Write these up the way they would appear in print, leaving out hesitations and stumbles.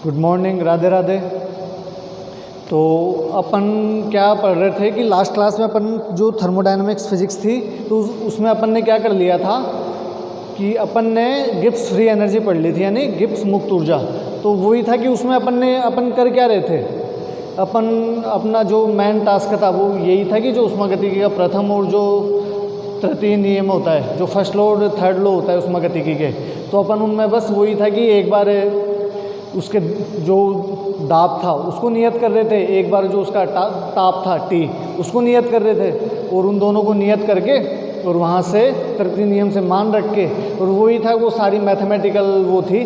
Good morning, Radhe Radhe. तो अपन क्या पढ़ रहे थे कि लास्ट क्लास में अपन जो थर्मोडायनामिक्स फिजिक्स थी तो उसमें अपन ने क्या कर लिया था कि अपन ने गिब्स फ्री एनर्जी पढ़ ली थी, यानी गिब्स मुक्त ऊर्जा। तो वही था कि उसमें अपन कर क्या रहे थे, अपन अपना जो मेन टास्क था वो यही था कि जो ऊष्मागतिकी का प्रथम और जो तृतीय नियम होता है, जो फर्स्ट लॉ और थर्ड लॉ होता है ऊष्मागतिकी के, तो अपन उनमें बस वही था कि एक बार उसके जो दाब था उसको नियत कर रहे थे, एक बार जो उसका ताप था T उसको नियत कर रहे थे, और उन दोनों को नियत करके और वहाँ से तृतीय नियम से मान रख के, और वही था वो सारी मैथमेटिकल वो थी,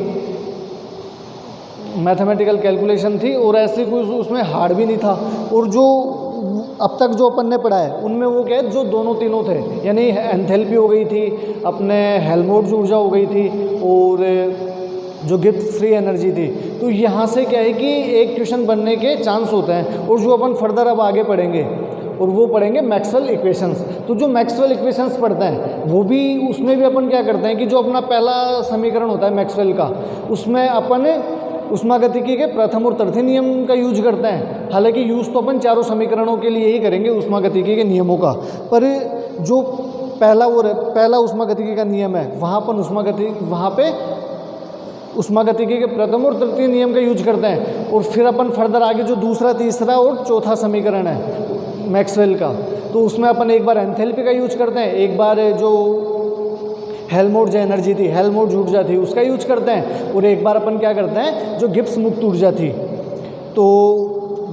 मैथमेटिकल कैलकुलेशन थी, और ऐसे कोई उसमें हार्ड भी नहीं था। और जो अब तक जो अपन ने पढ़ा है उनमें वो क्या है, जो दोनों तीनों थे, यानी एंथैल्पी हो गई थी, अपने हेल्महोल्ट्ज़ ऊर्जा हो गई थी, और जो गिब्स फ्री एनर्जी थी। तो यहाँ से क्या है कि एक क्वेश्चन बनने के चांस होते हैं। और जो अपन फर्दर अब आगे पढ़ेंगे और वो पढ़ेंगे मैक्सवेल इक्वेशंस। तो जो मैक्सवेल इक्वेशंस पढ़ते हैं वो भी, उसमें भी अपन क्या करते हैं कि जो अपना पहला समीकरण होता है मैक्सवेल का, उसमें अपन ऊष्मागतिकी के प्रथम और तृतीय नियम का यूज करते हैं। हालांकि यूज़ तो अपन चारों समीकरणों के लिए ही करेंगे ऊष्मागतिकी के नियमों का, पर जो पहला ऊष्मागतिकी का नियम है वहाँ पे ऊष्मागतिकी के प्रथम और तृतीय नियम का यूज करते हैं। और फिर अपन फर्दर आगे जो दूसरा, तीसरा और चौथा समीकरण है मैक्सवेल का, तो उसमें अपन एक बार एंथैल्पी का यूज करते हैं, एक बार जो हेल्महोल्ट्ज़ एनर्जी थी, हेल्महोल्ट्ज़ ऊर्जा थी, उसका यूज करते हैं, और एक बार अपन क्या करते हैं जो गिब्स मुक्त ऊर्जा थी। तो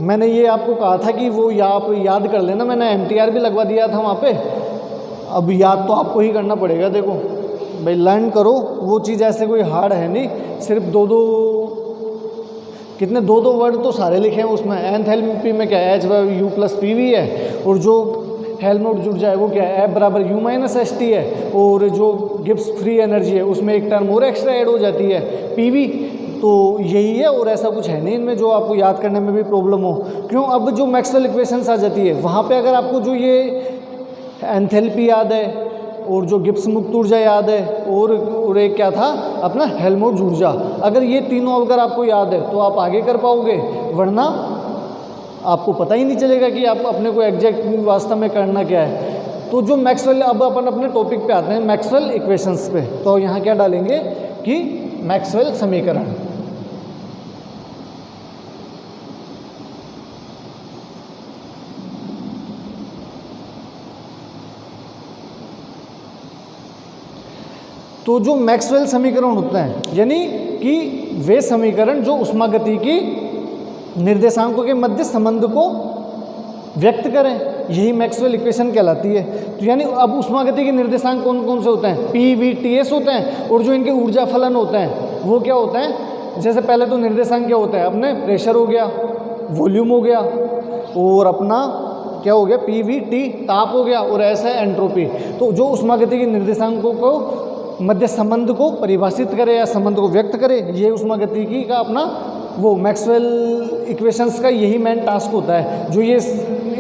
मैंने ये आपको कहा था कि वो आप याद कर लेना, मैंने MTR भी लगवा दिया था वहाँ पे। अब याद तो आपको ही करना पड़ेगा। देखो भाई, लर्न करो, वो चीज़ ऐसे कोई हार्ड है नहीं, सिर्फ दो वर्ड तो सारे लिखे हैं उसमें। एंथैल्पी में क्या है, H/U+PV है, और जो हेल्महोल्ट्ज़ ऊर्जा है वो क्या है, F = U-ST है, और जो गिब्स फ्री एनर्जी है उसमें एक टर्म और एक्स्ट्रा ऐड हो जाती है PV। तो यही है, और ऐसा कुछ है नहीं इनमें जो आपको याद करने में भी प्रॉब्लम हो। क्यों, अब जो मैक्सवेल इक्वेशंस आ जाती है वहाँ पे अगर आपको जो ये एंथैल्पी याद है और जो गिब्स मुक्त ऊर्जा याद है, और एक क्या था अपना हेल्महोल्ट्ज़ ऊर्जा, अगर ये तीनों अगर आपको याद है तो आप आगे कर पाओगे, वरना आपको पता ही नहीं चलेगा कि आप अपने को एग्जैक्ट वास्तव में करना क्या है। तो जो मैक्सवेल, अब अपन अपने टॉपिक पे आते हैं मैक्सवेल इक्वेशंस पे। तो यहाँ क्या डालेंगे कि मैक्सवेल समीकरण। तो जो मैक्सवेल समीकरण होते हैं, यानी कि वे समीकरण जो ऊष्मागतिकी निर्देशांकों के मध्य संबंध को व्यक्त करें, यही मैक्सवेल इक्वेशन कहलाती है। तो यानी अब ऊष्मागतिकी निर्देशांक कौन कौन से होते हैं, PV/TS होते हैं, और जो इनके ऊर्जा फलन होते हैं वो क्या होते हैं। जैसे पहले तो निर्देशांक क्या होता है, अपने प्रेशर हो गया, वॉल्यूम हो गया, और अपना क्या हो गया PV/T ताप हो गया, और ऐसा है एंट्रोपी। तो जो ऊष्मागतिकी निर्देशांकों को मध्य संबंध को परिभाषित करे या संबंध को व्यक्त करे, ये ऊष्मागतिकी का अपना वो मैक्सवेल इक्वेशंस का यही मेन टास्क होता है, जो ये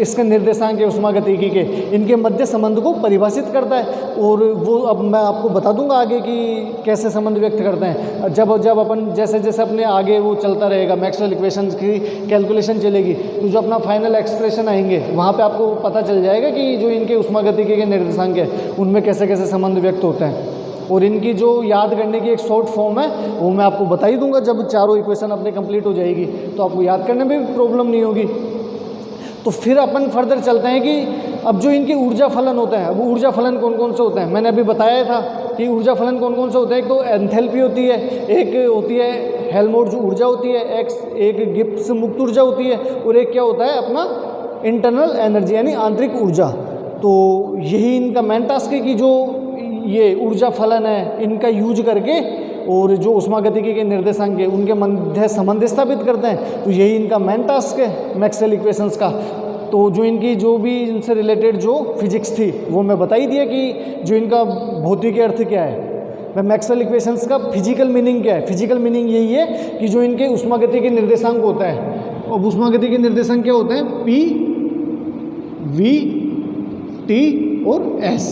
इसके निर्देशांक है ऊष्मागतिकी के, इनके मध्य संबंध को परिभाषित करता है। और वो अब मैं आपको बता दूंगा आगे कि कैसे संबंध व्यक्त करते हैं। जब अपन जैसे जैसे अपने आगे वो चलता रहेगा, मैक्सवेल इक्वेशंस की कैलकुलेशन चलेगी, तो जो अपना फाइनल एक्सप्रेशन आएंगे वहाँ पे आपको पता चल जाएगा कि जो इनके ऊष्मागतिकी के निर्देशांक है उनमें कैसे कैसे संबंध व्यक्त होते हैं। और इनकी जो याद करने की एक शॉर्ट फॉर्म है वो मैं आपको बता ही दूंगा जब चारों इक्वेशन अपने कंप्लीट हो जाएगी, तो आपको याद करने में भी प्रॉब्लम नहीं होगी। तो फिर अपन फर्दर चलते हैं कि अब जो इनके ऊर्जा फलन होते हैं, अब ऊर्जा फलन कौन कौन से होते हैं, मैंने अभी बताया था कि ऊर्जा फलन कौन कौन से होते हैं। एक तो एंथैल्पी होती है, एक होती है हेल्महोल्ट्ज़ ऊर्जा होती है, एक गिब्स मुक्त ऊर्जा होती है, और एक क्या होता है अपना इंटरनल एनर्जी यानी आंतरिक ऊर्जा। तो यही इनका मेन टास्क है कि जो ये ऊर्जा फलन है इनका यूज करके और जो ऊष्मागतिकी के निर्देशांक है उनके मध्य संबंध स्थापित करते हैं। तो यही इनका मेन टास्क है मैक्सवेल इक्वेशंस का। तो जो इनकी जो भी इनसे रिलेटेड जो फिजिक्स थी वो मैं बता ही दिया कि जो इनका भौतिक अर्थ क्या है, मैक्सवेल इक्वेशंस का फिजिकल मीनिंग क्या है। फिजिकल मीनिंग यही है कि जो इनके ऊष्मागति के निर्देशांक होता है, और ऊष्मागति के निर्देशांक क्या होते हैं, P, V, T और S,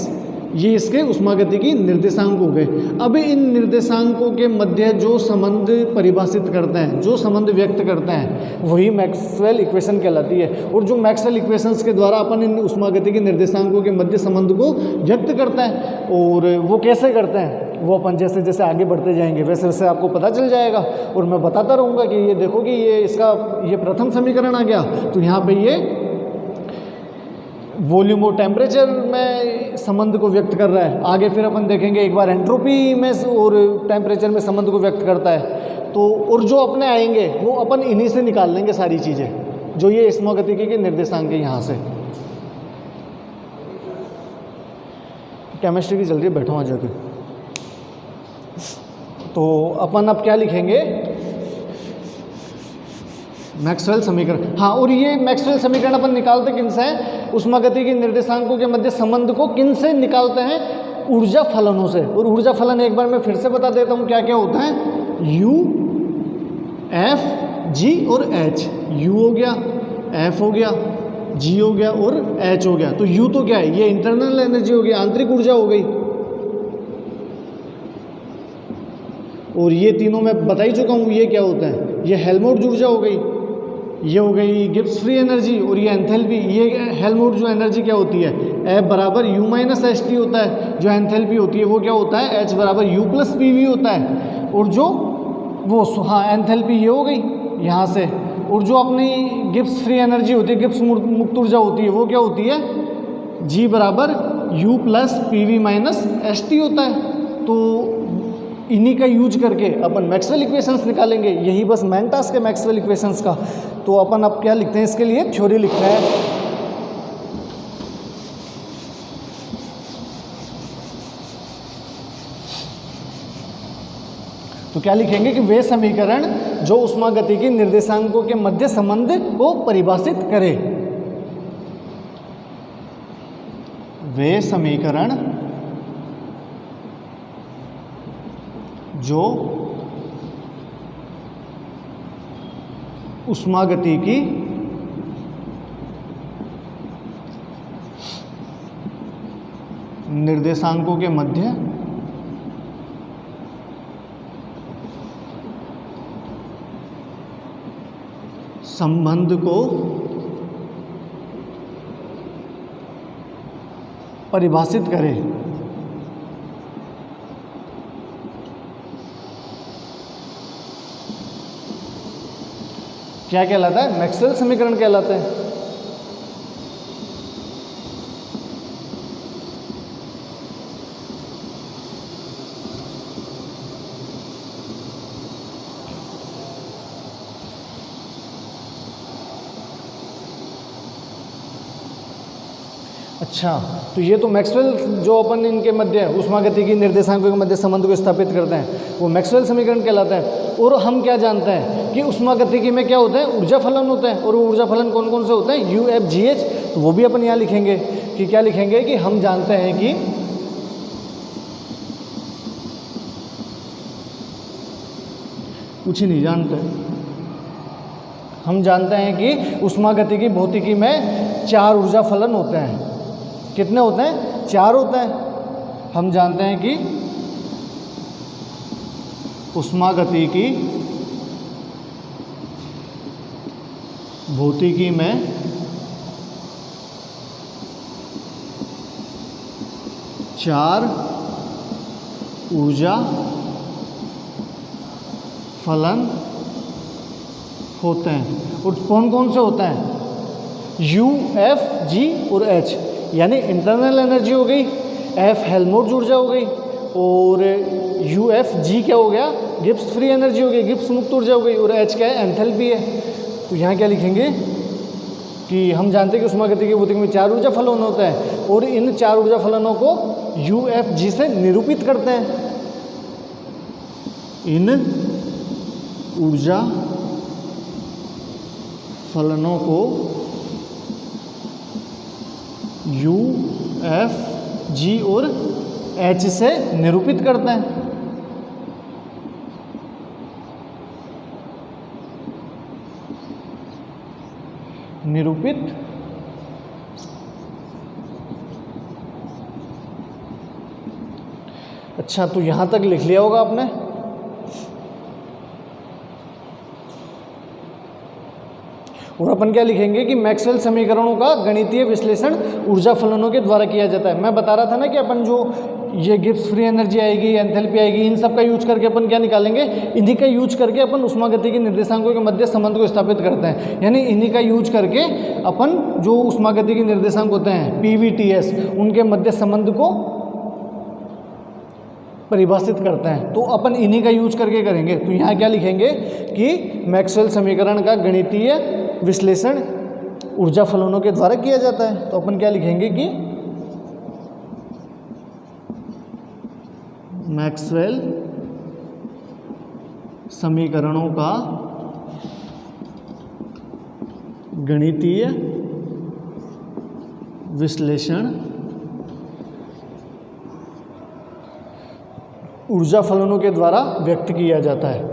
ये इसके ऊष्मागति की निर्देशांक हो गए। अब इन निर्देशांकों के मध्य जो संबंध परिभाषित करते हैं, जो संबंध व्यक्त करते हैं, वही मैक्सवेल इक्वेशन कहलाती है। और जो मैक्सवेल इक्वेशंस के द्वारा अपन इन ऊष्मागति के निर्देशांकों के मध्य संबंध को व्यक्त करते हैं, और वो कैसे करते हैं वो अपन जैसे जैसे आगे बढ़ते जाएंगे वैसे वैसे आपको पता चल जाएगा। और मैं बताता रहूँगा कि ये देखो कि ये इसका ये प्रथम समीकरण आ गया, तो यहाँ पे ये वॉल्यूम और टेम्परेचर में संबंध को व्यक्त कर रहा है। आगे फिर अपन देखेंगे एक बार एंट्रोपी में और टेम्परेचर में संबंध को व्यक्त करता है। तो और जो अपने आएंगे वो अपन इन्हीं से निकाल लेंगे सारी चीज़ें, जो ये ऊष्मागतिकी के निर्देशांक है यहाँ से। केमिस्ट्री की चल रही है, बैठो वहाँ जाके। तो अपन अब क्या लिखेंगे, मैक्सवेल समीकरण। हाँ, और ये मैक्सवेल समीकरण अपन निकालते किन से हैं, ऊष्मागति के निर्देशांकों के मध्य संबंध को किन से निकालते हैं, ऊर्जा फलनों से। और ऊर्जा फलन एक बार मैं फिर से बता देता हूँ क्या क्या होता है, U, F, G और H। U हो गया, F हो गया, G हो गया और H हो गया। तो U तो क्या है, ये इंटरनल एनर्जी हो गई, आंतरिक ऊर्जा हो गई। और ये तीनों मैं बता ही चुका हूँ ये क्या होता है, ये हेल्महोल्ट्ज़ ऊर्जा हो गई, ये हो गई गिब्स फ्री एनर्जी, और ये एंथैल्पी। ये हेल्महोल्ट्ज़ जो एनर्जी क्या होती है, F बराबर U माइनस एच टी होता है। जो एंथैल्पी होती है वो क्या होता है, H बराबर U प्लस पी वी होता है। और जो वो हाँ एंथैल्पी ये हो गई यहाँ से। और जो अपनी गिब्स फ्री एनर्जी होती है, गिब्स मुक्त ऊर्जा होती है, वो क्या होती है, G बराबर U plus P V minus H T होता है। तो इन्हीं का यूज करके अपन मैक्सवेल इक्वेशंस निकालेंगे। यही बस मेन टास्क है मैक्सवेल इक्वेशंस का। तो अपन अब क्या लिखते हैं, इसके लिए थ्योरी लिखना है। तो क्या लिखेंगे कि वे समीकरण जो ऊष्मागति के निर्देशांकों के मध्य संबंध को परिभाषित करे। वे समीकरण जो ऊष्मागति की निर्देशांकों के मध्य संबंध को परिभाषित करे। क्या कहलाता है, मैक्सवेल समीकरण कहलाते हैं। अच्छा, तो ये तो मैक्सवेल जो अपन इनके मध्य ऊष्मागति की निर्देशांकों के मध्य संबंध को स्थापित करते हैं वो मैक्सवेल समीकरण कहलाता है। और हम क्या जानते हैं कि ऊष्मागतिकी में क्या होता है, ऊर्जा फलन होता है। और वो ऊर्जा फलन कौन कौन से होते हैं, U, F, G, H। तो वो भी अपन यहाँ लिखेंगे कि क्या लिखेंगे कि हम जानते हैं कि कुछ ही नहीं जानते, हम जानते हैं कि ऊष्मागतिकी भौतिकी में 4 ऊर्जा फलन होते हैं। कितने होते हैं, 4 होते हैं। हम जानते हैं कि ऊष्मागतिकी भौतिकी में 4 ऊर्जा फलन होते हैं। और कौन कौन से होते हैं, U, F, G और H। यानी इंटरनल एनर्जी हो गई, F हेल्महोल्ट्ज़ ऊर्जा हो गई, और U, F, G क्या हो गया, गिब्स फ्री एनर्जी हो गई, गिब्स मुक्त ऊर्जा हो गई, और H क्या है, एंथैल्पी है। तो यहाँ क्या लिखेंगे कि हम जानते हैं कि ऊष्मागतिकी भौतिकी में 4 ऊर्जा फलन होता है, और इन 4 ऊर्जा फलनों को U, F, G से निरूपित करते हैं। इन ऊर्जा फलनों को U, F, G और H से निरूपित करते हैं। निरूपित अच्छा, तो यहां तक लिख लिया होगा आपने। और अपन क्या लिखेंगे कि मैक्सवेल समीकरणों का गणितीय विश्लेषण ऊर्जा फलनों के द्वारा किया जाता है। मैं बता रहा था ना कि अपन जो ये गिब्स फ्री एनर्जी आएगी, एंथैल्पी आएगी, इन सब का यूज करके अपन क्या निकालेंगे, इन्हीं का यूज करके अपन उष्मागति के निर्देशांकों के मध्य संबंध को स्थापित करते हैं। यानी इन्हीं का यूज करके अपन जो उष्मागति के निर्देशांक होते हैं PV/TS, उनके मध्य संबंध को परिभाषित करते हैं। तो अपन इन्हीं का यूज करके करेंगे। तो यहाँ क्या लिखेंगे कि मैक्सवेल समीकरण का गणितीय विश्लेषण ऊर्जा फलनों के द्वारा किया जाता है। तो अपन क्या लिखेंगे कि मैक्सवेल समीकरणों का गणितीय विश्लेषण ऊर्जा फलनों के द्वारा व्यक्त किया जाता है।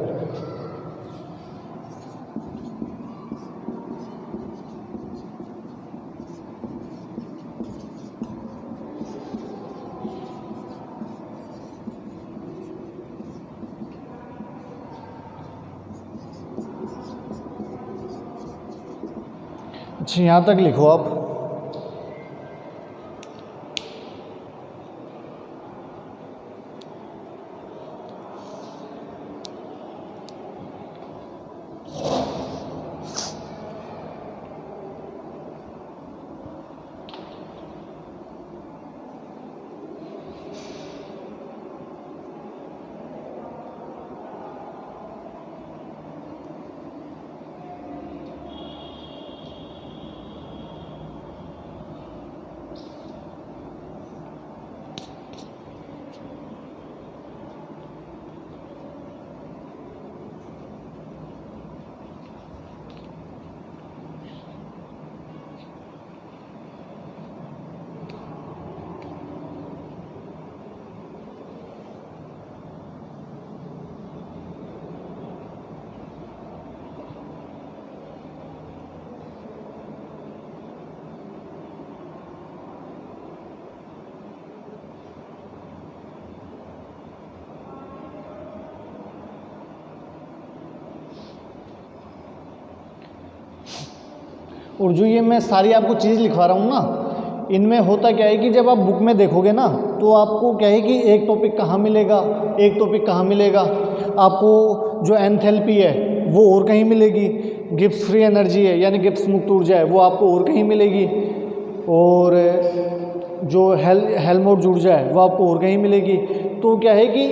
अच्छा, यहाँ तक लिखो आप। और जो ये मैं सारी आपको चीज़ लिखवा रहा हूँ ना, इनमें होता क्या है कि जब आप बुक में देखोगे ना, तो आपको क्या है कि एक टॉपिक कहाँ मिलेगा, एक टॉपिक कहाँ मिलेगा। आपको जो एंथैल्पी है वो और कहीं मिलेगी, गिब्स फ्री एनर्जी है यानी गिब्स मुक्त ऊर्जा है वो आपको और कहीं मिलेगी, और जो हेल्महोल्ट्ज़ ऊर्जा है वो आपको और कहीं मिलेगी। तो क्या है कि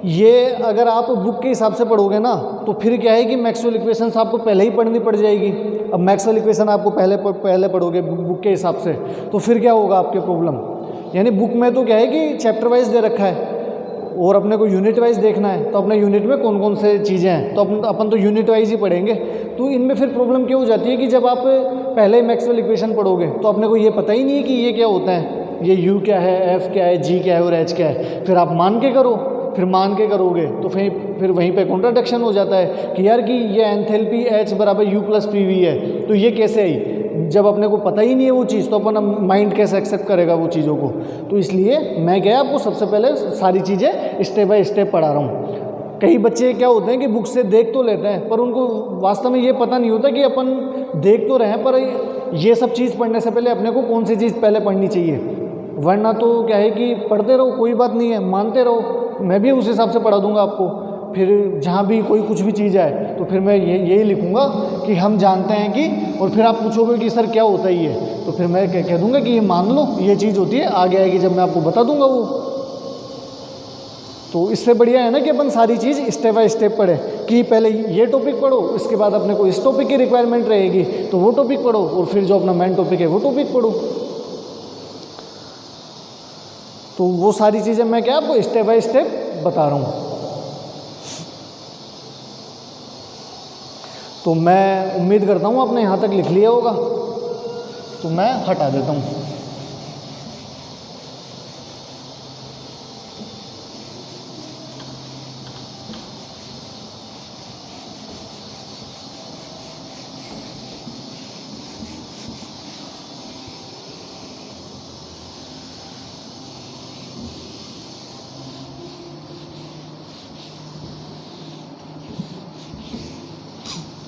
ये अगर आप बुक के हिसाब से पढ़ोगे ना, तो फिर क्या है कि मैक्सवेल इक्वेशंस आपको पहले ही पढ़नी पड़ जाएगी। अब मैक्सवेल इक्वेशन आपको पहले पढ़ोगे बुक के हिसाब से, तो फिर क्या होगा आपके प्रॉब्लम। यानी बुक में तो क्या है कि चैप्टर वाइज दे रखा है और अपने को यूनिट वाइज देखना है, तो अपने यूनिट में कौन कौन से चीज़ें हैं, तो अपन तो यूनिट वाइज ही पढ़ेंगे। तो इनमें फिर प्रॉब्लम क्या हो जाती है कि जब आप पहले मैक्सवेल इक्वेशन पढ़ोगे तो अपने को ये पता ही नहीं है कि ये क्या होता है, ये U क्या है, F क्या है, G क्या है और H क्या है। फिर आप मान के करो, फिर मान के करोगे तो फिर वहीं पे कॉन्ट्राडिक्शन हो जाता है कि यार कि ये एंथैल्पी H बराबर U प्लस PV है, तो ये कैसे आई। जब अपने को पता ही नहीं है वो चीज़, तो अपन माइंड कैसे एक्सेप्ट करेगा वो चीज़ों को। तो इसलिए मैं क्या आपको सबसे पहले सारी चीज़ें स्टेप बाय स्टेप पढ़ा रहा हूँ। कई बच्चे क्या होते हैं कि बुक से देख तो लेते हैं, पर उनको वास्तव में ये पता नहीं होता कि अपन देख तो रहे हैं, पर ये सब चीज़ पढ़ने से पहले अपने को कौन सी चीज़ पहले पढ़नी चाहिए। वरना तो क्या है कि पढ़ते रहो, कोई बात नहीं है, मानते रहो, मैं भी उस हिसाब से पढ़ा दूंगा आपको। फिर जहाँ भी कोई कुछ भी चीज़ आए तो फिर मैं यही लिखूंगा कि हम जानते हैं कि, और फिर आप पूछोगे कि सर क्या होता ही है, तो फिर मैं कह दूंगा कि ये मान लो ये चीज़ होती है, आगे आएगी जब मैं आपको बता दूंगा वो। तो इससे बढ़िया है ना कि अपन सारी चीज़ स्टेप बाय स्टेप पढ़े, कि पहले ये टॉपिक पढ़ो, इसके बाद अपने को इस टॉपिक की रिक्वायरमेंट रहेगी तो वो टॉपिक पढ़ो, और फिर जो अपना मेन टॉपिक है वो टॉपिक पढ़ो। तो वो सारी चीज़ें मैं क्या आपको स्टेप बाय स्टेप बता रहा हूँ। तो मैं उम्मीद करता हूँ आपने यहाँ तक लिख लिया होगा, तो मैं हटा देता हूँ।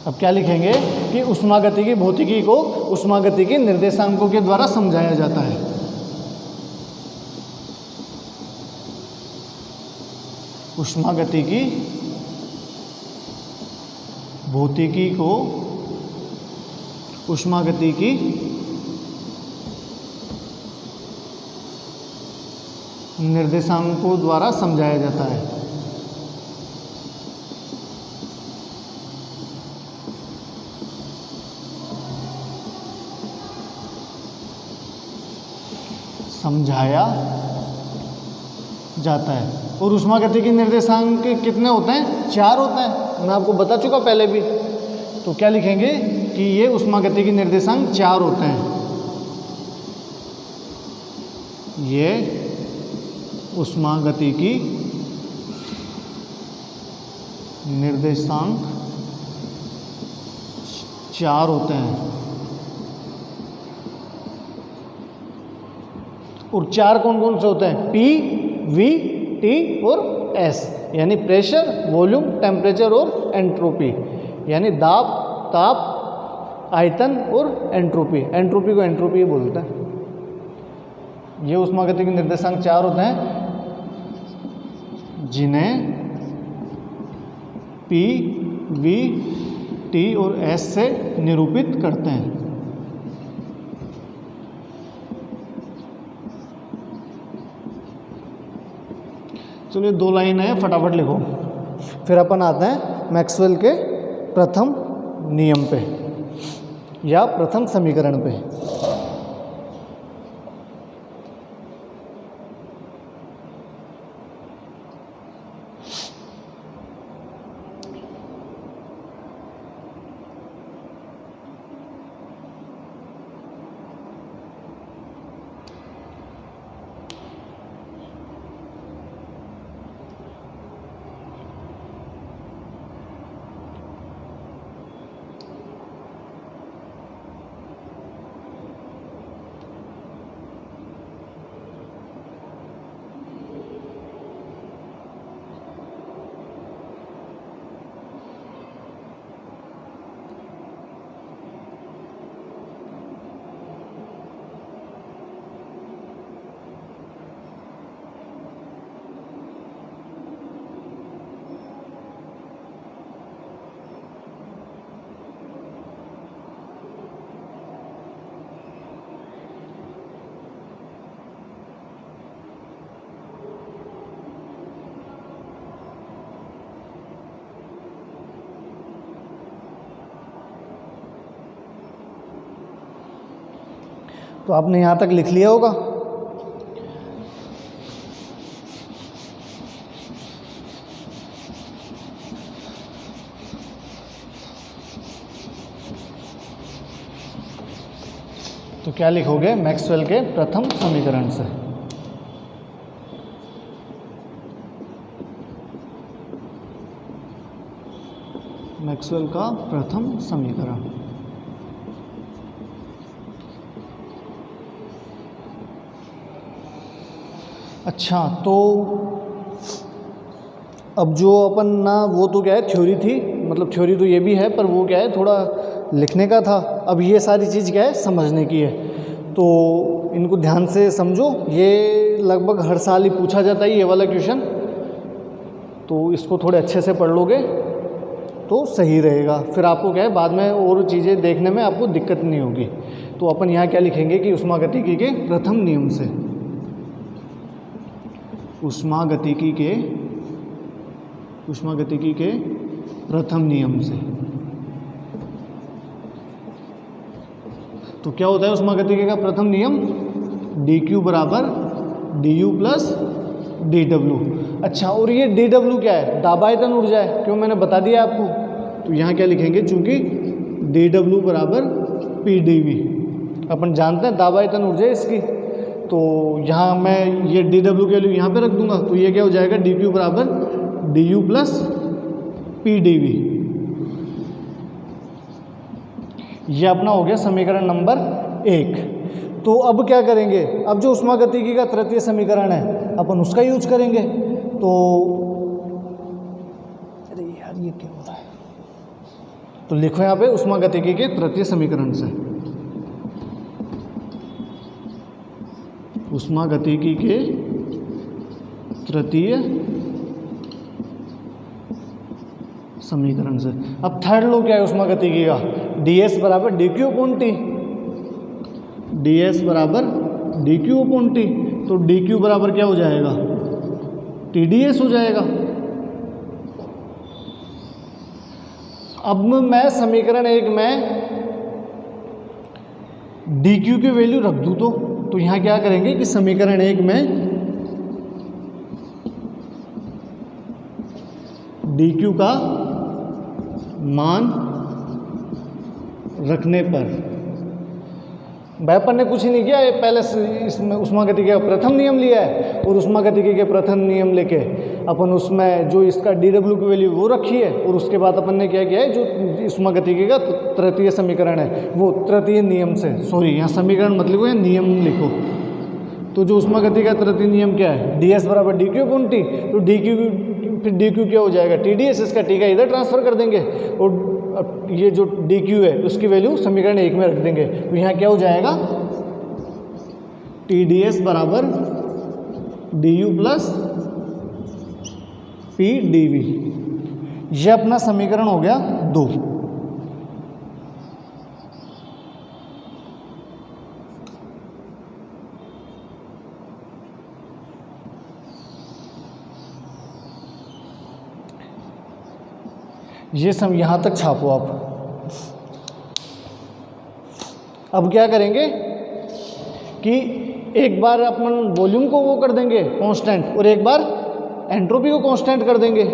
अब क्या लिखेंगे कि ऊष्मागतिकी भौतिकी को ऊष्मागतिकी निर्देशांकों के द्वारा समझाया जाता है। ऊष्मागतिकी भौतिकी को ऊष्मागतिकी निर्देशांकों द्वारा समझाया जाता है। समझाया जाता है। और ऊष्मागतिकी निर्देशांक कितने होते हैं? 4 होते हैं, मैं आपको बता चुका पहले भी। तो क्या लिखेंगे कि ये ऊष्मागतिकी निर्देशांक 4 होते हैं। ये ऊष्मागतिकी निर्देशांक 4 होते हैं। और 4 कौन कौन से होते हैं? P, V, T और S, यानी प्रेशर, वॉल्यूम, टेम्परेचर और एंट्रोपी, यानी दाब, ताप, आयतन और एंट्रोपी। एंट्रोपी को एंट्रोपी बोलते हैं। ये ऊष्मागतिकी निर्देशांक 4 होते हैं जिन्हें P, V, T और S से निरूपित करते हैं। चलिए 2 लाइन है, फटाफट लिखो। फिर अपन आते हैं मैक्सवेल के प्रथम नियम पे या प्रथम समीकरण पे। तो आपने यहाँ तक लिख लिया होगा। तो क्या लिखोगे मैक्सवेल के प्रथम समीकरण से? मैक्सवेल का प्रथम समीकरण। अच्छा, तो अब जो अपन ना, वो तो क्या है थ्योरी थी, मतलब थ्योरी तो ये भी है, पर वो क्या है थोड़ा लिखने का था। अब ये सारी चीज़ क्या है समझने की है। तो इनको ध्यान से समझो, ये लगभग हर साल ही पूछा जाता है ये वाला क्वेश्चन। तो इसको थोड़े अच्छे से पढ़ लोगे तो सही रहेगा, फिर आपको क्या है बाद में और चीज़ें देखने में आपको दिक्कत नहीं होगी। तो अपन यहाँ क्या लिखेंगे कि ऊष्मागतिकी के प्रथम नियम से, ऊष्मागतिकी के प्रथम नियम से। तो क्या होता है ऊष्मागतिकी का प्रथम नियम? dq बराबर du प्लस dw। अच्छा, और ये dw क्या है? दाबायतन ऊर्जा है, क्यों मैंने बता दिया आपको। तो यहाँ क्या लिखेंगे, चूंकि dw बराबर pdv, अपन जानते हैं दाबायतन ऊर्जा है इसकी। तो यहाँ मैं ये dw के लिए यहाँ पे रख दूंगा, तो ये क्या हो जाएगा dq बराबर du प्लस pdv। ये अपना हो गया समीकरण नंबर 1। तो अब क्या करेंगे, अब जो ऊष्मागतिकी का तृतीय समीकरण है अपन उसका यूज करेंगे। तो अरे यार ये क्या हो रहा है, तो लिखो यहाँ पे ऊष्मागतिकी के तृतीय समीकरण से, ऊष्मागतिकी के तृतीय समीकरण से। अब थर्ड लॉ क्या है ऊष्मागतिकी का? ds बराबर dq अपॉन टी, ds बराबर dq अपॉन टी। तो dq बराबर क्या हो जाएगा? TdS हो जाएगा। अब मैं समीकरण 1 में dq की वैल्यू रख दूँ तो यहाँ क्या करेंगे कि समीकरण 1 में dq का मान रखने पर, भाई अपन ने कुछ ही नहीं किया, ये पहले इसमें ऊष्मागतिकी का प्रथम नियम लिया है और ऊष्मागतिकी के प्रथम नियम लेके अपन उसमें जो इसका dw की वैल्यू वो रखी है और उसके बाद अपन ने क्या किया है, जो ऊष्मागतिकी का तृतीय समीकरण है वो तृतीय नियम से, सॉरी यहाँ समीकरण मत लिखो, यहाँ नियम लिखो। तो जो ऊष्मागतिकी का तृतीय नियम क्या है? ds बराबर dq अपॉन टी। तो dq फिर dq क्या हो जाएगा? TdS। इसका t का इधर ट्रांसफर कर देंगे और ये जो dq है उसकी वैल्यू समीकरण 1 में रख देंगे। तो यहाँ क्या हो जाएगा? TdS बराबर du प्लस pdv। ये अपना समीकरण हो गया 2। ये सब यहाँ तक छापो आप। अब क्या करेंगे कि एक बार अपन वॉल्यूम को वो कर देंगे कांस्टेंट और एक बार एंट्रोपी को कांस्टेंट कर देंगे।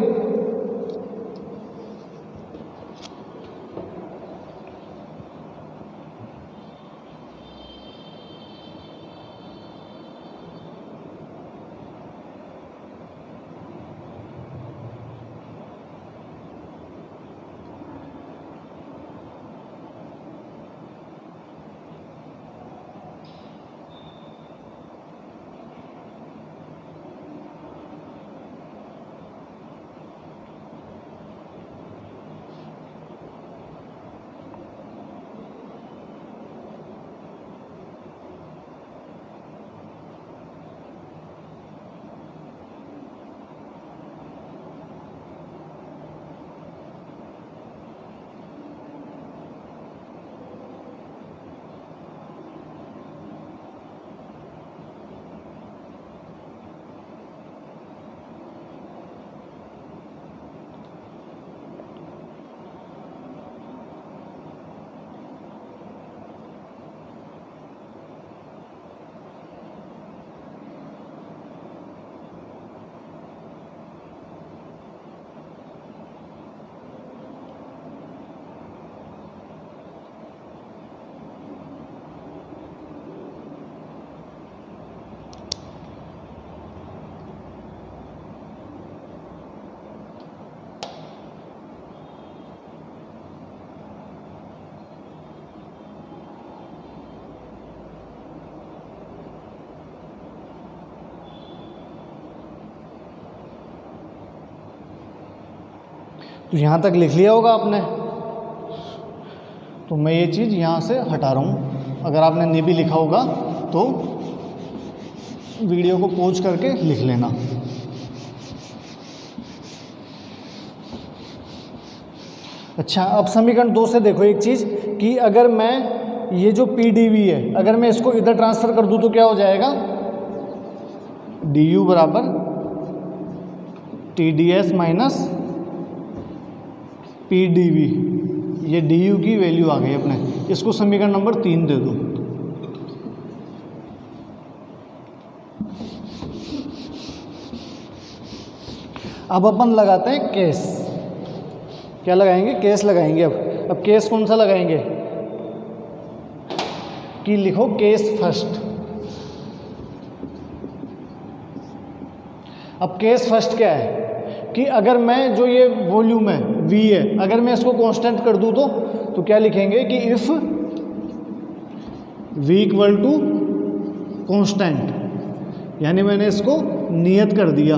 तो यहाँ तक लिख लिया होगा आपने। तो मैं ये चीज़ यहाँ से हटा रहा हूँ। अगर आपने नहीं भी लिखा होगा तो वीडियो को पॉज करके लिख लेना। अच्छा, अब समीकरण 2 से देखो एक चीज़ कि अगर मैं ये जो PdV है अगर मैं इसको इधर ट्रांसफ़र कर दूँ तो क्या हो जाएगा? du बराबर TdS माइनस PdV। ये du की वैल्यू आ गई अपने, इसको समीकरण नंबर 3 दे दो। अब अपन लगाते हैं केस। क्या लगाएंगे? केस लगाएंगे। अब केस कौन सा लगाएंगे कि लिखो केस फर्स्ट। अब केस फर्स्ट क्या है कि अगर मैं जो ये वॉल्यूम है V है अगर मैं इसको कांस्टेंट कर दूं तो क्या लिखेंगे कि if V equal to constant, यानी मैंने इसको नियत कर दिया।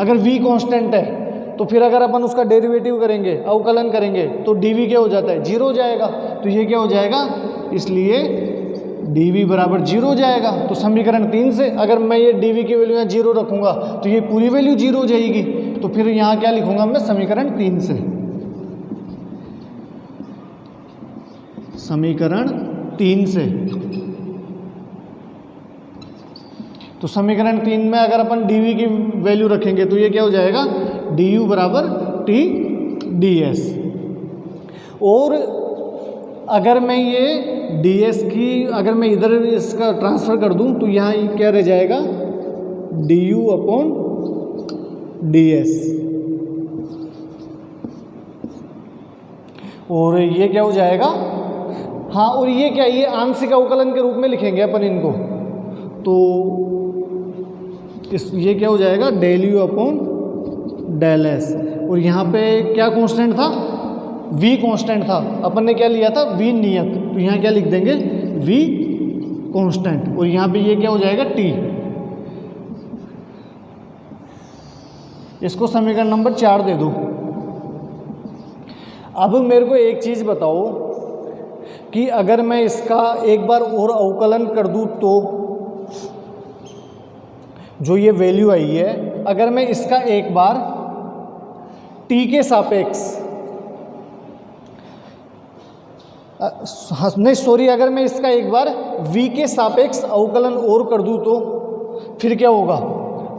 अगर V कांस्टेंट है तो फिर अगर अपन उसका डेरिवेटिव करेंगे, अवकलन करेंगे, तो dv क्या हो जाता है, 0 हो जाएगा। तो ये क्या हो जाएगा, इसलिए dv बराबर 0 हो जाएगा। तो समीकरण 3 से अगर मैं ये dv की वैल्यू यहाँ 0 रखूँगा तो ये पूरी वैल्यू 0 हो जाएगी। तो फिर यहाँ क्या लिखूँगा मैं, समीकरण 3 से, समीकरण 3 से। तो समीकरण 3 में अगर अपन dv की वैल्यू रखेंगे तो ये क्या हो जाएगा, du बराबर t ds। और अगर मैं ये ds की अगर मैं इधर इसका ट्रांसफ़र कर दूं तो यहाँ क्या रह जाएगा, du अपॉन ds। और ये क्या हो जाएगा, हाँ, और ये क्या, ये आंशिक अवकलन के रूप में लिखेंगे अपन इनको। तो ये क्या हो जाएगा, del u upon del s. और यहाँ पे क्या कांस्टेंट था, v कांस्टेंट था, अपन ने क्या लिया था, v नियत। तो यहाँ क्या लिख देंगे, v कांस्टेंट। और यहाँ पे ये क्या हो जाएगा, t। इसको समीकरण नंबर 4 दे दो। अब मेरे को एक चीज़ बताओ कि अगर मैं इसका एक बार और अवकलन कर दूँ तो जो ये वैल्यू आई है, अगर मैं इसका एक बार t के सापेक्ष, नहीं सॉरी, अगर मैं इसका एक बार v के सापेक्ष अवकलन और कर दूं तो फिर क्या होगा।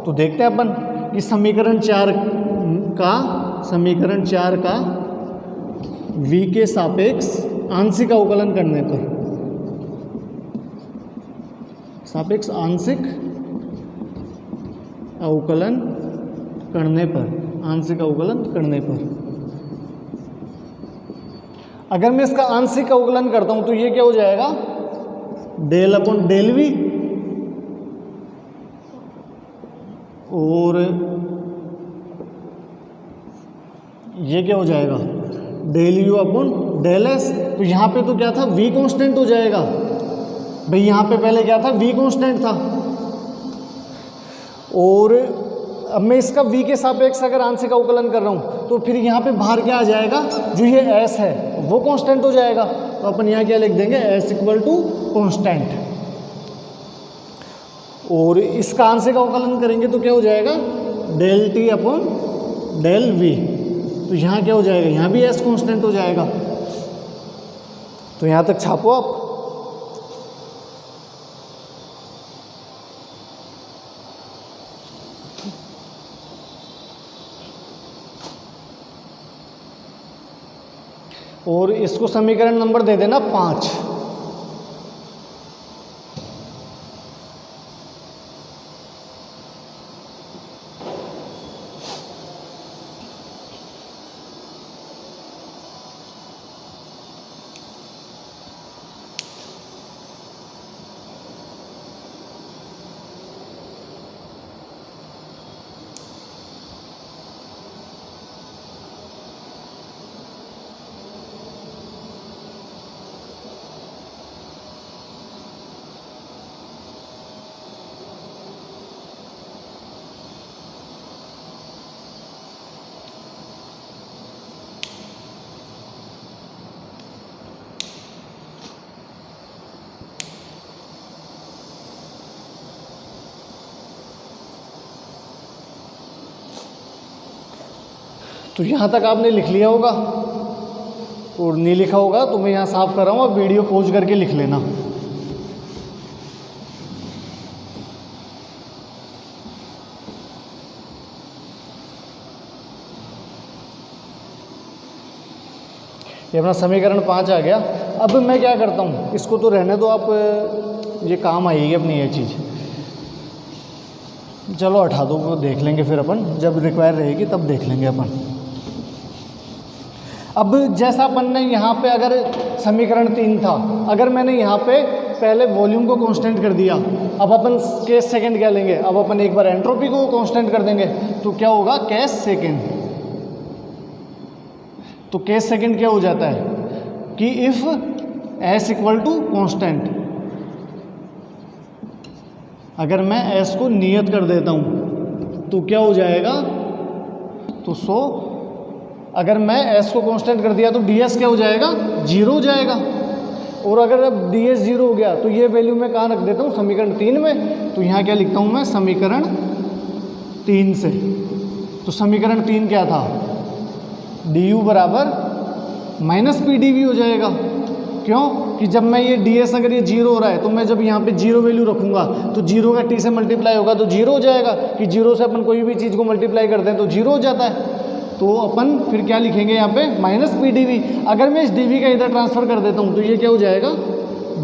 तो देखते हैं अपन कि समीकरण 4 का v के सापेक्ष आंशिक अवकलन करने पर, सापेक्ष आंशिक अवकलन करने पर, आंशिक अवकलन करने पर अगर मैं इसका आंशिक अवकलन करता हूं तो ये क्या हो जाएगा, डेल अपॉन डेल वी। और ये क्या हो जाएगा, del u upon del s. तो यहाँ पे तो क्या था, v कांस्टेंट हो जाएगा भाई, यहाँ पे पहले क्या था, v कांस्टेंट था। और अब मैं इसका v के सापेक्ष अगर आंशिक अवकलन कर रहा हूँ तो फिर यहाँ पे बाहर क्या आ जाएगा, जो ये s है वो कांस्टेंट हो जाएगा। तो अपन यहाँ क्या लिख देंगे, s इक्वल टू कांस्टेंट। और इसका आंशिक अवकलन करेंगे तो क्या हो जाएगा, del t upon del v। तो यहाँ क्या हो जाएगा, यहाँ भी s कांस्टेंट हो जाएगा। तो यहाँ तक छापो आप। और इसको समीकरण नंबर दे देना 5। तो यहाँ तक आपने लिख लिया होगा, और नहीं लिखा होगा तो मैं यहाँ साफ कर रहा हूँ, आप वीडियो पॉज करके लिख लेना। ये अपना समीकरण 5 आ गया। अब मैं क्या करता हूँ, इसको तो रहने दो आप, ये काम आएगी अपनी ये चीज़। चलो हटा दो, वो देख लेंगे फिर अपन, जब रिक्वायर रहेगी तब देख लेंगे अपन। अब जैसा अपन ने यहाँ पे अगर समीकरण 3 था, अगर मैंने यहाँ पे पहले वॉल्यूम को कांस्टेंट कर दिया, अब अपन केस सेकंड क्या लेंगे, अब अपन एक बार एंट्रोपी को कांस्टेंट कर देंगे। तो क्या होगा, केस सेकंड। तो केस सेकंड क्या हो जाता है कि if s equal to constant, अगर मैं s को नियत कर देता हूँ तो क्या हो जाएगा, तो 100, अगर मैं s को कांस्टेंट कर दिया तो ds क्या हो जाएगा, 0 हो जाएगा। और अगर अब ds 0 हो गया तो ये वैल्यू मैं कहाँ रख देता हूँ, समीकरण 3 में। तो यहाँ क्या लिखता हूँ मैं, समीकरण 3 से। तो समीकरण 3 क्या था, du बराबर माइनस पी डी वी हो जाएगा। क्यों कि जब मैं ये ds अगर ये 0 हो रहा है तो मैं जब यहाँ पे 0 वैल्यू रखूँगा तो 0 का t से मल्टीप्लाई होगा तो 0 हो जाएगा, कि 0 से अपन कोई भी चीज़ को मल्टीप्लाई करते हैं तो 0 हो जाता है। तो अपन फिर क्या लिखेंगे यहाँ पे, माइनस पी डी वी। अगर मैं इस डी वी का इधर ट्रांसफ़र कर देता हूँ तो ये क्या हो जाएगा,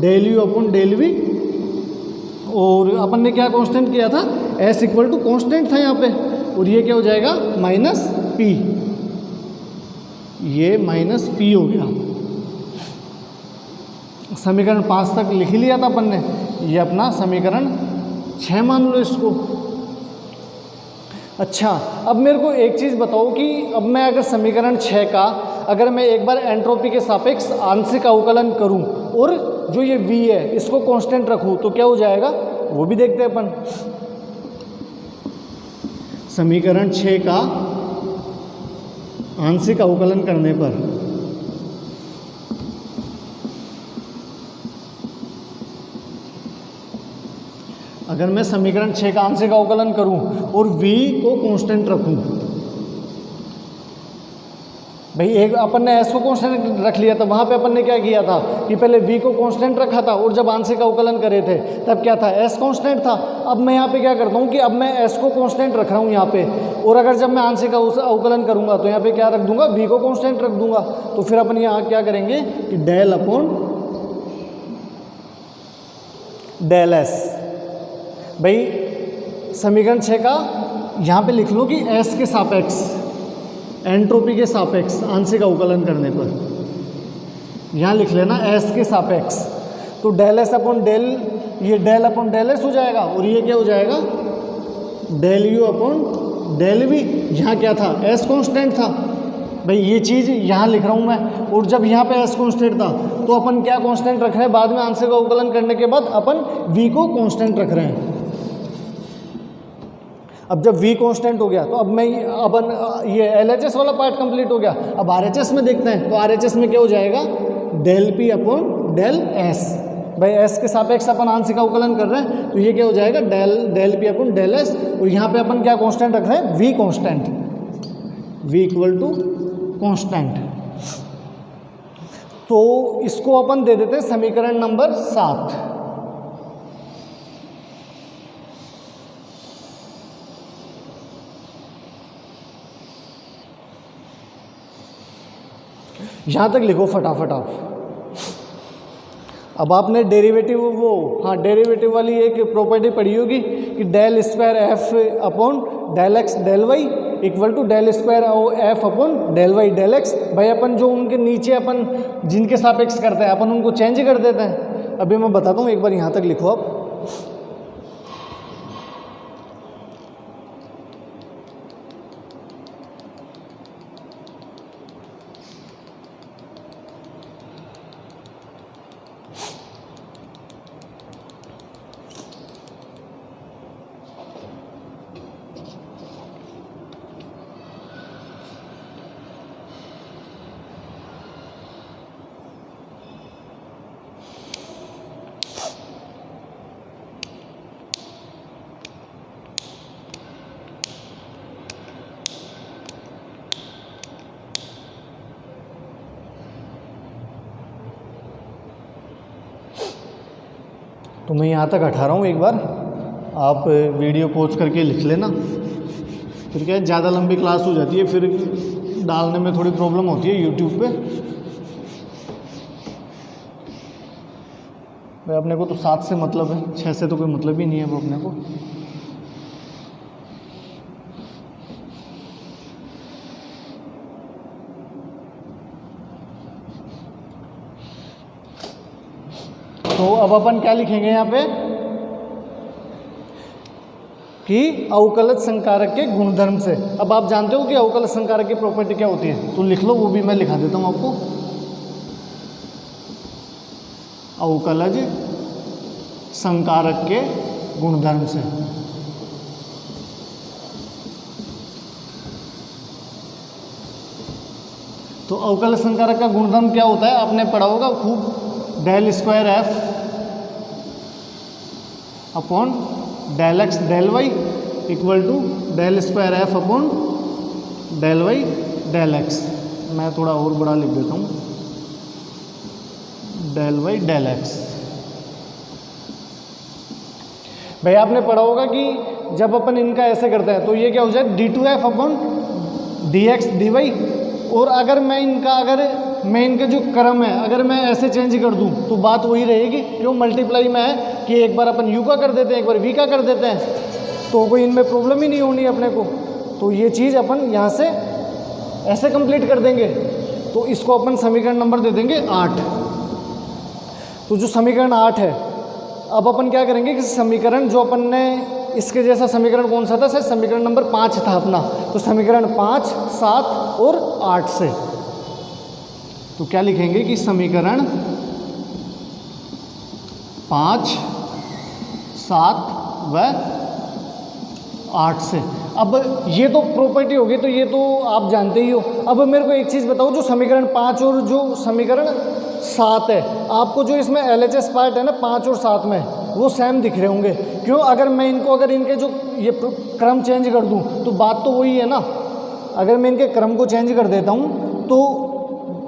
del u upon del v. और अपन ने क्या कांस्टेंट किया था, s इक्वल टू कांस्टेंट था यहाँ पे, और ये क्या हो जाएगा, माइनस पी। ये माइनस पी हो गया। समीकरण 5 तक लिख लिया था अपन ने, ये अपना समीकरण 6 मान लो इसको। अच्छा, अब मेरे को एक चीज़ बताओ कि अब मैं अगर समीकरण 6 का अगर मैं एक बार एंट्रोपी के सापेक्ष आंशिक अवकलन करूं और जो ये v है इसको कांस्टेंट रखूं तो क्या हो जाएगा, वो भी देखते हैं अपन। समीकरण 6 का आंशिक अवकलन करने पर अगर मैं समीकरण 6 का आंशिक अवकलन करूं और v को कांस्टेंट रखूं, भाई एक अपन ने s को कांस्टेंट रख लिया था, वहां पे अपन ने क्या किया था कि पहले v को कांस्टेंट रखा था और जब आंशिक अवकलन करे थे तब क्या था, s कांस्टेंट था। अब मैं यहाँ पे क्या करता हूँ कि अब मैं s को कांस्टेंट रख रहा हूँ यहाँ पे, और अगर जब मैं आंशिक अवकलन करूँगा तो यहाँ पे क्या रख दूंगा, v को कांस्टेंट रख दूंगा। तो फिर अपन यहाँ क्या करेंगे कि डेल अपॉन डेल s। भाई समीकरण 6 का यहाँ पे लिख लो कि s के सापेक्ष एंट्रोपी के सापेक्ष आंशिक अवकलन करने पर यहाँ लिख लेना s के सापेक्ष। तो डेल एस अपॉन डेल, ये डेल अपॉन डेल एस हो जाएगा और ये क्या हो जाएगा, del u upon del v. यहाँ क्या था, s कांस्टेंट था। भाई ये चीज़ यहाँ लिख रहा हूँ मैं, और जब यहाँ पे s कांस्टेंट था तो अपन क्या कांस्टेंट रख रहे हैं, बाद में आंशिक अवकलन करने के बाद अपन v को कांस्टेंट रख रहे हैं। अब जब v कांस्टेंट हो गया तो अब मैं अपन ये LHS वाला पार्ट कंप्लीट हो गया। अब RHS में देखते हैं, तो RHS में क्या हो जाएगा, del p upon del s। भाई s के सापेक्ष अपन आंशिक अवकलन कर रहे हैं तो ये क्या हो जाएगा, del p upon del s। और यहाँ पे अपन क्या कांस्टेंट रख रहे हैं, v constant, v equal to constant. तो इसको अपन दे देते हैं समीकरण नंबर 7। यहाँ तक लिखो फटाफट आप। अब आपने डेरिवेटिव डेरिवेटिव वाली एक प्रॉपर्टी पढ़ी होगी कि del square f upon del x del y equal to del square f upon del y del x. भाई अपन जो उनके नीचे अपन जिनके सापेक्ष करते हैं अपन उनको चेंज कर देते हैं। अभी मैं बताता हूँ, एक बार यहाँ तक लिखो आप। तो मैं यहाँ तक हटा रहा हूँ, एक बार आप वीडियो पॉज करके लिख लेना। फिर क्या है, ज़्यादा लंबी क्लास हो जाती है, फिर डालने में थोड़ी प्रॉब्लम होती है यूट्यूब पे। भाई अपने को तो 7 से मतलब है, 6 से तो कोई मतलब ही नहीं है वो अपने को। तो अब अपन क्या लिखेंगे यहाँ पे कि अवकलज संकारक के गुणधर्म से। अब आप जानते हो कि अवकलज संकारक की प्रॉपर्टी क्या होती है, तो लिख लो, वो भी मैं लिखा देता हूँ आपको। अवकलज संकारक के गुणधर्म से। तो अवकल संकारक का गुणधर्म क्या होता है, आपने पढ़ा होगा खूब, del square f upon del x del y equal to del square f upon del y del x. मैं थोड़ा और बड़ा लिख देता हूँ, डेल वाई डेल एक्स। भाई आपने पढ़ा होगा कि जब अपन इनका ऐसे करते हैं तो ये क्या हो जाए, d2f upon d x d y. और अगर मैं इनका जो क्रम है अगर मैं ऐसे चेंज कर दूं तो बात वही रहेगी, क्यों, मल्टीप्लाई में है कि एक बार अपन u का कर देते हैं, एक बार v का कर देते हैं, तो कोई इनमें प्रॉब्लम ही नहीं होनी अपने को। तो ये चीज़ अपन यहाँ से ऐसे कंप्लीट कर देंगे। तो इसको अपन समीकरण नंबर दे देंगे 8। तो जो समीकरण 8 है, अब अपन क्या करेंगे कि समीकरण जो अपन ने इसके जैसा समीकरण कौन सा था, सर समीकरण नंबर 5 था अपना, तो समीकरण 5, 7 और 8 से तो क्या लिखेंगे कि समीकरण 5, 7 व 8 से। अब ये तो प्रॉपर्टी होगी, तो ये तो आप जानते ही हो। अब मेरे को एक चीज़ बताओ, जो समीकरण 5 और जो समीकरण 7 है, आपको जो इसमें LHS पार्ट है ना 5 और 7 में, वो सेम दिख रहे होंगे। क्यों, अगर मैं इनको अगर इनके जो ये क्रम चेंज कर दूं तो बात तो वही है ना। अगर मैं इनके क्रम को चेंज कर देता हूं तो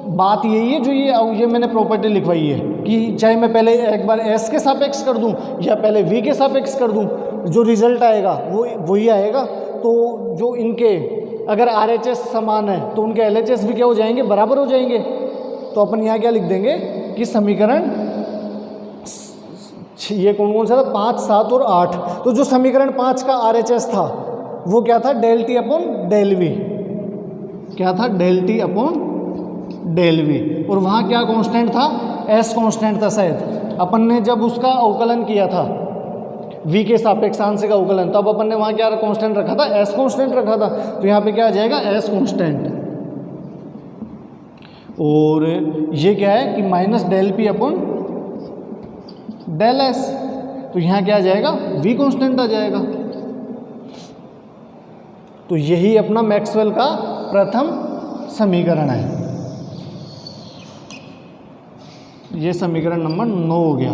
बात यही है जो ये मैंने प्रॉपर्टी लिखवाई है कि चाहे मैं पहले एक बार S के सापेक्ष कर दूं या पहले V के सापेक्ष कर दूं, जो रिजल्ट आएगा वो वही आएगा। तो जो इनके अगर RHS समान है तो उनके LHS भी क्या हो जाएंगे, बराबर हो जाएंगे। तो अपन यहाँ क्या लिख देंगे कि समीकरण ये कौन सा था, 5, 7 और 8। तो जो समीकरण 5 का RHS था वो क्या था, del t upon del v. क्या था, del t upon del v. और वहाँ क्या कांस्टेंट था, S कांस्टेंट था शायद। अपन ने जब उसका अवकलन किया था V के सापेक्ष आंशिक अवकलन, तब अपन ने वहाँ क्या कांस्टेंट रखा था, S कांस्टेंट रखा था। तो यहाँ पे क्या आ जाएगा, S कांस्टेंट। और ये क्या है कि minus del p upon del s. तो यहाँ क्या आ जाएगा, V कांस्टेंट आ जाएगा। तो यही अपना मैक्सवेल का प्रथम समीकरण है। ये समीकरण नंबर 9 हो गया।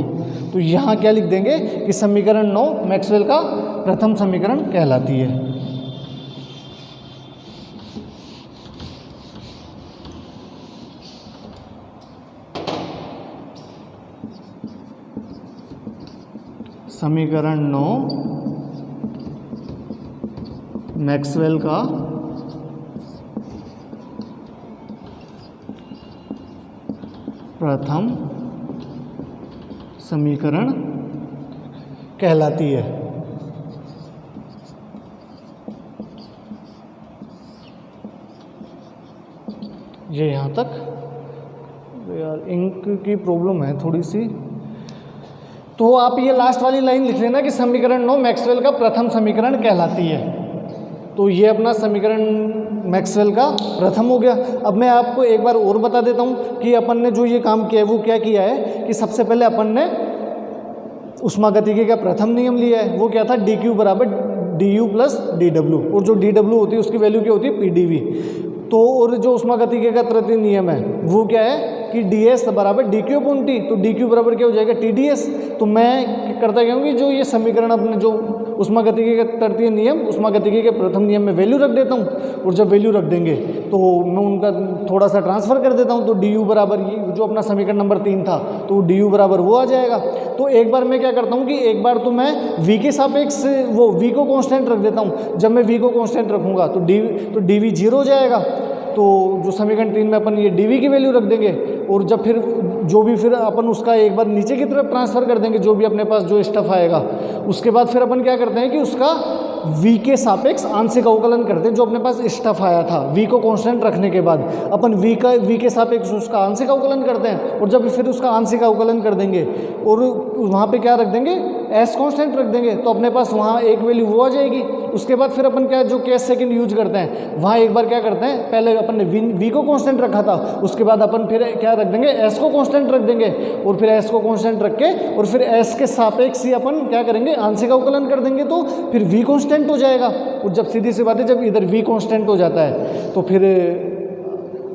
तो यहाँ क्या लिख देंगे कि समीकरण 9 मैक्सवेल का प्रथम समीकरण कहलाती है। समीकरण 9 मैक्सवेल का प्रथम समीकरण कहलाती है। ये यहाँ तक। यार इंक की प्रॉब्लम है थोड़ी सी, तो आप ये लास्ट वाली लाइन लिख लेना कि समीकरण 9 मैक्सवेल का प्रथम समीकरण कहलाती है। तो ये अपना समीकरण मैक्सवेल का प्रथम हो गया। अब मैं आपको एक बार और बता देता हूँ कि अपन ने जो ये काम किया है वो क्या किया है कि सबसे पहले अपन ने ऊष्मागतिकी का प्रथम नियम लिया है। वो क्या था, डी क्यू बराबर D you plus D W. और जो डी डब्ल्यू होती है उसकी वैल्यू क्या होती है, पी डी वी। तो और जो ऊष्मागतिकी का तृतीय नियम है वो क्या है कि डी एस बराबर डी क्यू अपॉन टी। तो डी क्यू बराबर क्या हो जाएगा, टी डी एस। तो मैं करता क्या हूँ कि जो ये समीकरण अपने जो ऊष्मागतिकी का तृतीय नियम ऊष्मागतिकी के प्रथम नियम में वैल्यू रख देता हूँ, और जब वैल्यू रख देंगे तो मैं उनका थोड़ा सा ट्रांसफर कर देता हूँ। तो डी यू बराबर ये जो अपना समीकरण नंबर 3 था तो डी यू बराबर वो आ जाएगा। तो एक बार मैं क्या करता हूँ कि एक बार तो मैं वी के सापेक्ष वो वी को कॉन्स्टेंट रख देता हूँ। जब मैं वी को कॉन्स्टेंट रखूँगा तो डी वी 0 हो जाएगा। तो जो समीकरण 3 में अपन ये डी वी की वैल्यू रख देंगे, और जब फिर जो भी फिर अपन उसका एक बार नीचे की तरफ ट्रांसफ़र कर देंगे, जो भी अपने पास जो स्टफ आएगा। उसके बाद फिर अपन क्या करते हैं कि उसका v के सापेक्ष आंशिक अवकलन करते हैं। जो अपने पास स्टफ आया था v को कांस्टेंट रखने के बाद अपन v के सापेक्ष उसका आंशिक अवकलन करते हैं, और जब फिर उसका आंशिक अवकलन कर देंगे और वहाँ पे क्या रख देंगे, s कांस्टेंट रख देंगे, तो अपने पास वहाँ एक वैल्यू वो आ जाएगी। उसके बाद फिर अपन क्या जो केस सेकंड यूज करते हैं, वहाँ एक बार क्या करते हैं, पहले अपन ने v को कांस्टेंट रखा था, उसके बाद अपन फिर क्या रख देंगे, s को कांस्टेंट रख देंगे, और फिर s को कांस्टेंट रख के और फिर s के सापेक्ष ही अपन क्या करेंगे, आंशिक अवकलन कर देंगे, तो फिर v कांस्टेंट हो जाएगा। और जब सीधी सी बात है, जब इधर v कांस्टेंट हो जाता है तो फिर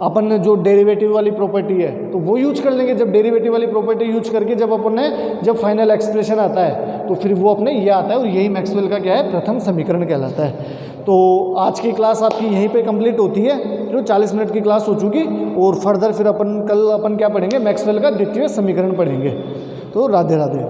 अपन जो डेरिवेटिव वाली प्रॉपर्टी है तो वो यूज कर लेंगे। जब डेरिवेटिव वाली प्रॉपर्टी यूज करके जब फाइनल एक्सप्रेशन आता है तो फिर वो अपने ये आता है और यही मैक्सवेल का क्या है, प्रथम समीकरण कहलाता है। तो आज की क्लास आपकी यहीं पे कंप्लीट होती है, जो 40 मिनट की क्लास हो चुकी, और फर्दर फिर कल अपन क्या पढ़ेंगे, मैक्सवेल का द्वितीय समीकरण पढ़ेंगे। तो राधे राधे।